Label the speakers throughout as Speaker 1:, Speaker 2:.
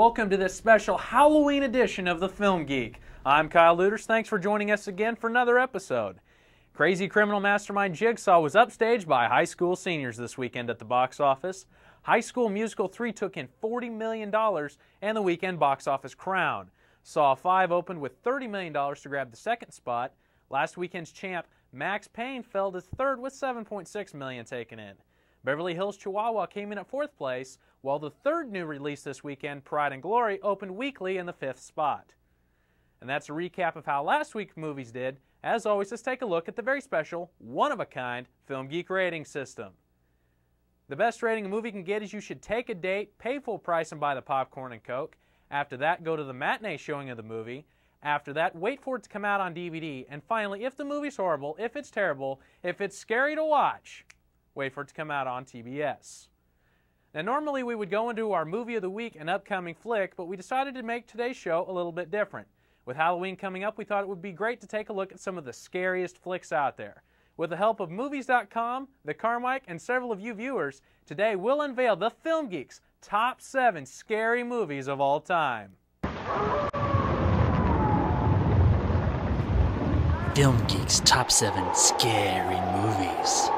Speaker 1: welcome to this special Halloween edition of the Film Geek. I'm Kyle Luters. Thanks for joining us again for another episode. Crazy criminal mastermind Jigsaw was upstaged by high school seniors this weekend at the box office. High School Musical 3 took in $40 million and the weekend box office crown. Saw 5 opened with $30 million to grab the second spot. Last weekend's champ Max Payne fell to third with $7.6 million taken in. Beverly Hills Chihuahua came in at 4th place, while the third new release this weekend, Pride and Glory, opened weekly in the 5th spot. And that's a recap of how last week's movies did. As always, let's take a look at the very special, one-of-a-kind Film Geek rating system. The best rating a movie can get is you should take a date, pay full price, and buy the popcorn and Coke. After that, go to the matinee showing of the movie. After that, wait for it to come out on DVD. And finally, if the movie's horrible, if it's terrible, if it's scary to watch, wait for it to come out on TBS. Now, normally we would go into our movie of the week and upcoming flick, but we decided to make today's show a little bit different. With Halloween coming up, we thought it would be great to take a look at some of the scariest flicks out there. With the help of Movies.com, the Carmike, and several of you viewers, today we'll unveil the Film Geek's top 7 scary movies of all time.
Speaker 2: Film Geek's top 7 scary movies.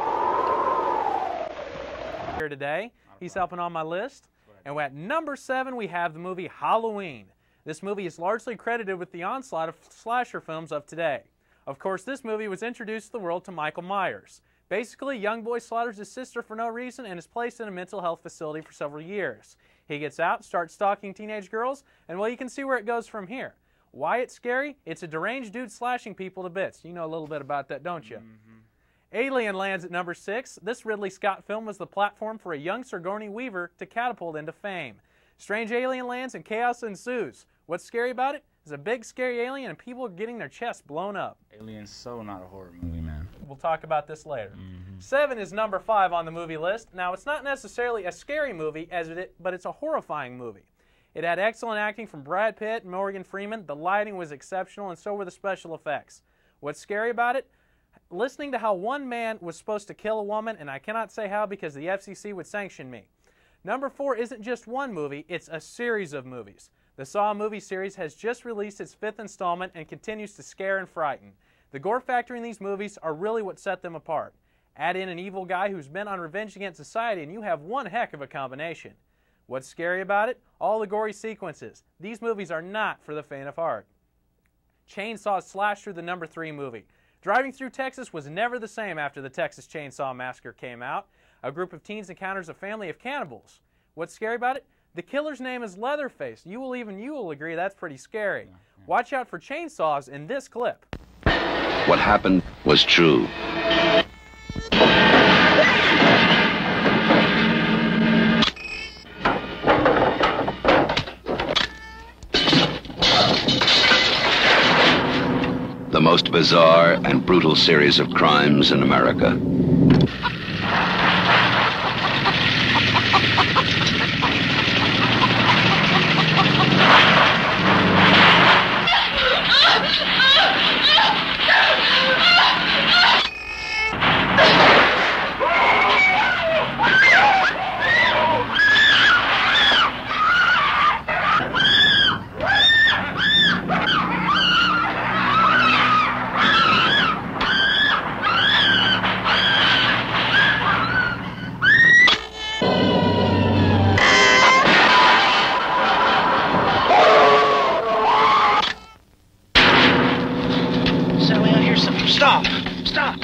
Speaker 1: Here today, he's helping on my list. And at number 7, we have the movie Halloween. This movie is largely credited with the onslaught of slasher films of today. Of course, this movie was introduced to the world to Michael Myers. Basically, a young boy slaughters his sister for no reason and is placed in a mental health facility for several years. He gets out, starts stalking teenage girls, and well, you can see where it goes from here. Why it's scary? It's a deranged dude slashing people to bits. You know a little bit about that, don't you? Alien lands at number 6. This Ridley Scott film was the platform for a young Sigourney Weaver to catapult into fame. Strange alien lands and chaos ensues. What's scary about it? It's a big scary alien and people are getting their chests blown up.
Speaker 3: Alien's so not a horror movie, man.
Speaker 1: We'll talk about this later. 7 is number 5 on the movie list. Now, it's not necessarily a scary movie, but it's a horrifying movie. It had excellent acting from Brad Pitt and Morgan Freeman. The lighting was exceptional, and so were the special effects. What's scary about it? Listening to how one man was supposed to kill a woman, and I cannot say how because the FCC would sanction me. Number 4 isn't just one movie, it's a series of movies. The Saw movie series has just released its 5th installment and continues to scare and frighten. The gore factor in these movies are really what set them apart. Add in an evil guy who's bent on revenge against society and you have one heck of a combination. What's scary about it? All the gory sequences. These movies are not for the faint of heart. Chainsaws slash through the number 3 movie. Driving through Texas was never the same after the Texas Chainsaw Massacre came out. A group of teens encounters a family of cannibals. What's scary about it? The killer's name is Leatherface. You will agree that's pretty scary. Watch out for chainsaws in this clip.
Speaker 4: What happened was true. The most bizarre and brutal series of crimes in America.
Speaker 3: Stop! Stop!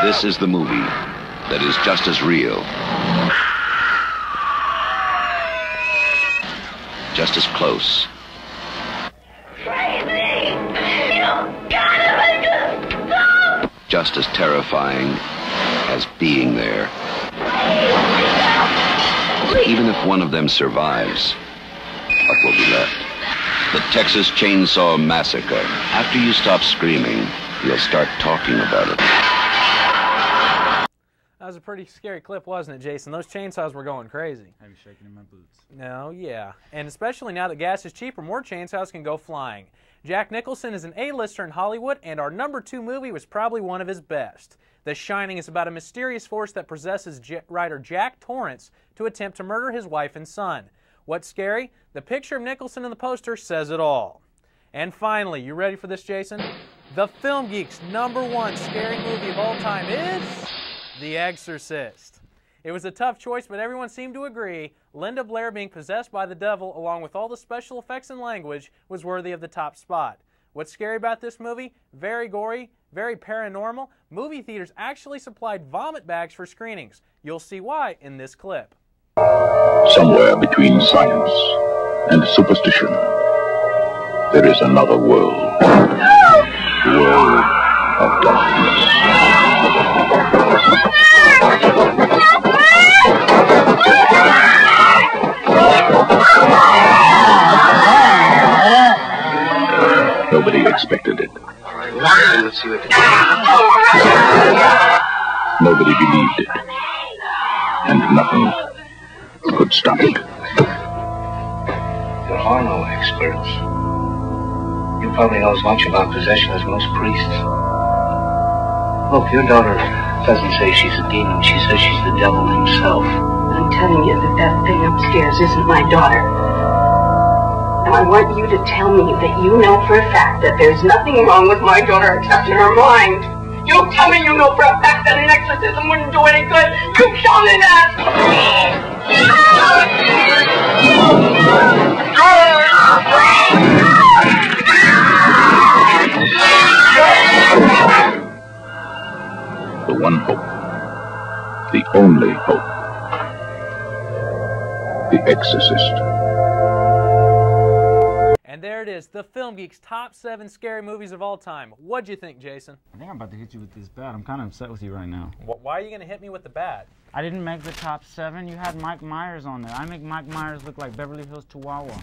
Speaker 4: This is the movie that is just as real, just as close, just as terrifying as being there. Even if one of them survives, what will be left? The Texas Chainsaw Massacre. After you stop screaming, you'll start talking about it.
Speaker 1: was a pretty scary clip, wasn't it, Jason? Those chainsaws were going crazy.
Speaker 3: I was shaking in my boots.
Speaker 1: No, yeah. And especially now that gas is cheaper, more chainsaws can go flying. Jack Nicholson is an A-lister in Hollywood, and our #2 movie was probably one of his best. The Shining is about a mysterious force that possesses writer Jack Torrance to attempt to murder his wife and son. What's scary? The picture of Nicholson in the poster says it all. And finally, you ready for this, Jason? The Film Geek's #1 scary movie of all time is The Exorcist. It was a tough choice, but everyone seemed to agree Linda Blair being possessed by the devil, along with all the special effects and language, was worthy of the top spot. What's scary about this movie? Very gory, very paranormal. Movie theaters actually supplied vomit bags for screenings. You'll see why in this clip.
Speaker 5: Somewhere between science and superstition, there is another world. The world of darkness. Nobody expected it.
Speaker 3: Let's see what
Speaker 5: Nobody believed it. And nothing could stop it.
Speaker 3: There are no experts. You probably know as much about possession as most priests. Look, your daughter doesn't say she's a demon. She says she's the devil himself.
Speaker 6: I'm telling you that that thing upstairs isn't my daughter. And I want you to tell me that you know for a fact that there's nothing wrong with my daughter except in her mind. You tell me you know for a fact that an exorcism wouldn't do any good. You tell me that!
Speaker 5: The one hope. The only hope. The Exorcist.
Speaker 1: And there it is, the Film Geek's top 7 scary movies of all time. What'd you think, Jason?
Speaker 3: I think I'm about to hit you with this bat. I'm kind of upset with you right now.
Speaker 1: Why are you going to hit me with the bat?
Speaker 3: I didn't make the top 7. You had Mike Myers on there. I make Mike Myers look like Beverly Hills Chihuahua.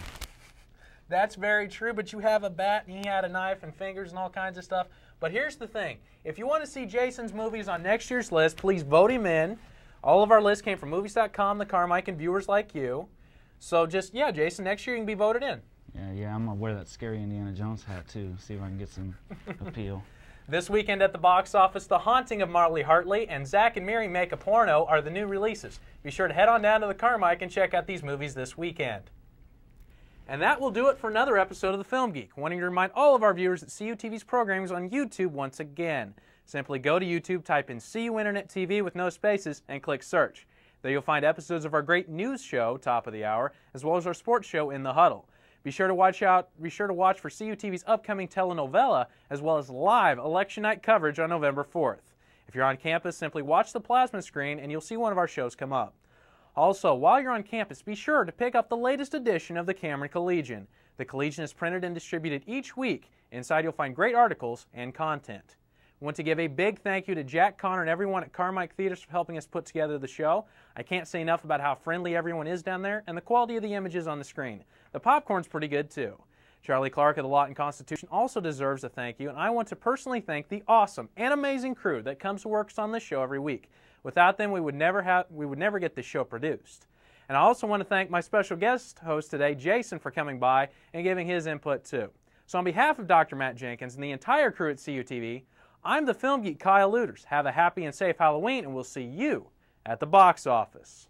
Speaker 1: That's very true, but you have a bat, and he had a knife and fingers and all kinds of stuff. But here's the thing. If you want to see Jason's movies on next year's list, please vote him in. All of our lists came from Movies.com, the Carmike, and viewers like you. So just, yeah, Jason, next year you can be voted in.
Speaker 3: Yeah, I'm going to wear that scary Indiana Jones hat, too. See if I can get some appeal.
Speaker 1: This weekend at the box office, The Haunting of Marley Hartley and Zack and Miri Make a Porno are the new releases. Be sure to head on down to the Carmike and check out these movies this weekend. And that will do it for another episode of the Film Geek. Wanting to remind all of our viewers that CUTV's programming is on YouTube once again. Simply go to YouTube, type in CUInternetTV with no spaces, and click search. There you'll find episodes of our great news show, Top of the Hour, as well as our sports show, In the Huddle. Be sure to watch for CUTV's upcoming telenovela, as well as live election night coverage on November 4th. If you're on campus, simply watch the plasma screen and you'll see one of our shows come up. Also, while you're on campus, be sure to pick up the latest edition of the Cameron Collegian. The Collegian is printed and distributed each week. Inside you'll find great articles and content. I want to give a big thank you to Jack Connor and everyone at Carmike Theaters for helping us put together the show. I can't say enough about how friendly everyone is down there and the quality of the images on the screen. The popcorn's pretty good too. Charlie Clark of the Lawton Constitution also deserves a thank you, and I want to personally thank the awesome and amazing crew that comes to work on this show every week. Without them, we would never get this show produced. And I also want to thank my special guest host today, Jason, for coming by and giving his input too. So on behalf of Dr. Matt Jenkins and the entire crew at CUTV, I'm the Film Geek, Kyle Luters. Have a happy and safe Halloween, and we'll see you at the box office.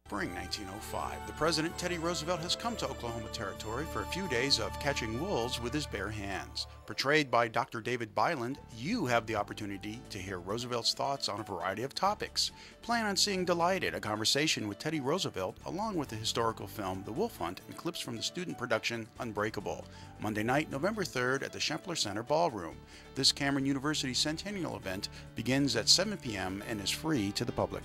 Speaker 7: Spring 1905, the President Teddy Roosevelt has come to Oklahoma Territory for a few days of catching wolves with his bare hands. Portrayed by Dr. David Byland, you have the opportunity to hear Roosevelt's thoughts on a variety of topics. Plan on seeing Delighted, a conversation with Teddy Roosevelt, along with the historical film The Wolf Hunt and clips from the student production Unbreakable. Monday night, November 3rd at the Schempler Center Ballroom. This Cameron University Centennial event begins at 7 p.m. and is free to the public.